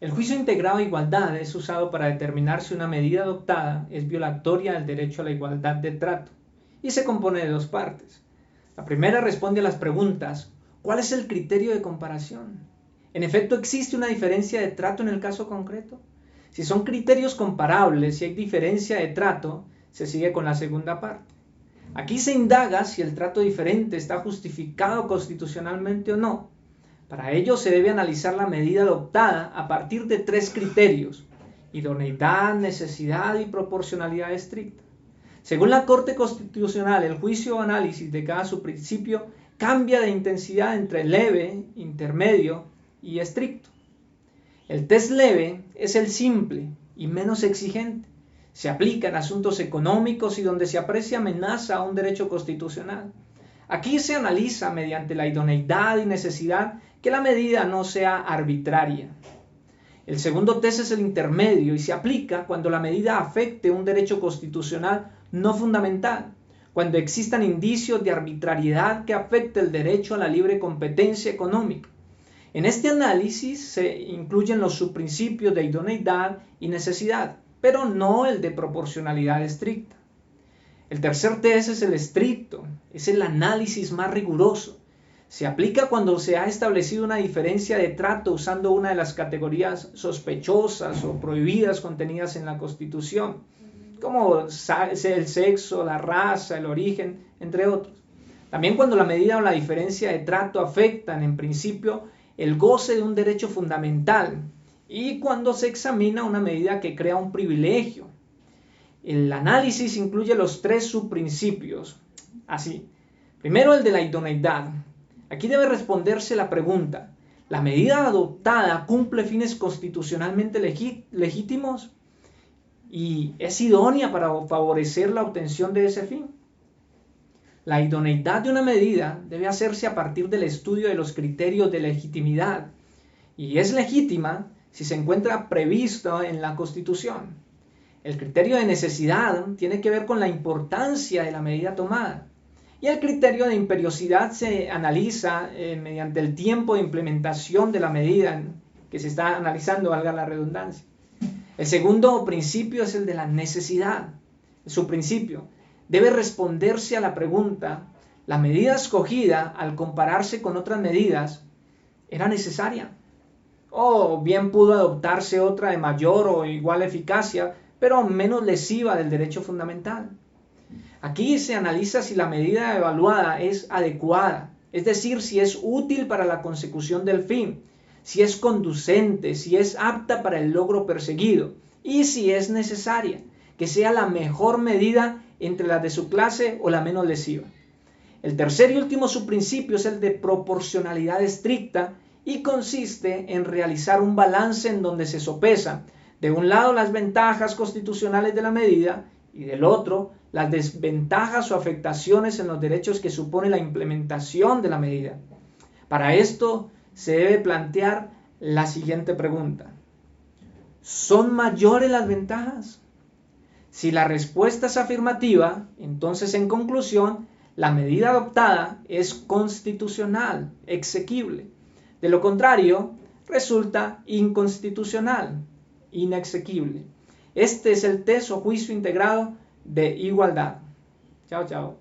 El juicio integrado a igualdad es usado para determinar si una medida adoptada es violatoria del derecho a la igualdad de trato y se compone de dos partes. La primera responde a las preguntas: ¿cuál es el criterio de comparación? ¿En efecto existe una diferencia de trato en el caso concreto? Si son criterios comparables y hay diferencia de trato, se sigue con la segunda parte. Aquí se indaga si el trato diferente está justificado constitucionalmente o no. Para ello se debe analizar la medida adoptada a partir de tres criterios: idoneidad, necesidad y proporcionalidad estricta. Según la Corte Constitucional, el juicio o análisis de cada subprincipio cambia de intensidad entre leve, intermedio y estricto. El test leve es el simple y menos exigente. Se aplica en asuntos económicos y donde se aprecia amenaza a un derecho constitucional. Aquí se analiza mediante la idoneidad y necesidad que la medida no sea arbitraria. El segundo test es el intermedio y se aplica cuando la medida afecte un derecho constitucional no fundamental, cuando existan indicios de arbitrariedad que afecte el derecho a la libre competencia económica. En este análisis se incluyen los subprincipios de idoneidad y necesidad, pero no el de proporcionalidad estricta. El tercer test es el estricto, es el análisis más riguroso. Se aplica cuando se ha establecido una diferencia de trato usando una de las categorías sospechosas o prohibidas contenidas en la Constitución, como el sexo, la raza, el origen, entre otros. También cuando la medida o la diferencia de trato afectan en principio el goce de un derecho fundamental y cuando se examina una medida que crea un privilegio. El análisis incluye los tres subprincipios. Así, primero el de la idoneidad. Aquí debe responderse la pregunta: ¿la medida adoptada cumple fines constitucionalmente legítimos y es idónea para favorecer la obtención de ese fin? La idoneidad de una medida debe hacerse a partir del estudio de los criterios de legitimidad y es legítima si se encuentra previsto en la Constitución. El criterio de necesidad tiene que ver con la importancia de la medida tomada. Y el criterio de imperiosidad se analiza mediante el tiempo de implementación de la medida que se está analizando, valga la redundancia. El segundo principio es el de la necesidad. Su principio debe responderse a la pregunta: ¿la medida escogida al compararse con otras medidas era necesaria? O bien pudo adoptarse otra de mayor o igual eficacia, pero menos lesiva del derecho fundamental. Aquí se analiza si la medida evaluada es adecuada, es decir, si es útil para la consecución del fin, si es conducente, si es apta para el logro perseguido y si es necesaria, que sea la mejor medida entre las de su clase o la menos lesiva. El tercer y último subprincipio es el de proporcionalidad estricta y consiste en realizar un balance en donde se sopesan de un lado las ventajas constitucionales de la medida y del otro las desventajas o afectaciones en los derechos que supone la implementación de la medida. Para esto se debe plantear la siguiente pregunta: ¿son mayores las ventajas? Si la respuesta es afirmativa, entonces en conclusión, la medida adoptada es constitucional, exequible. De lo contrario, resulta inconstitucional, inexequible. Este es el test o juicio integrado de igualdad. Chao, chao.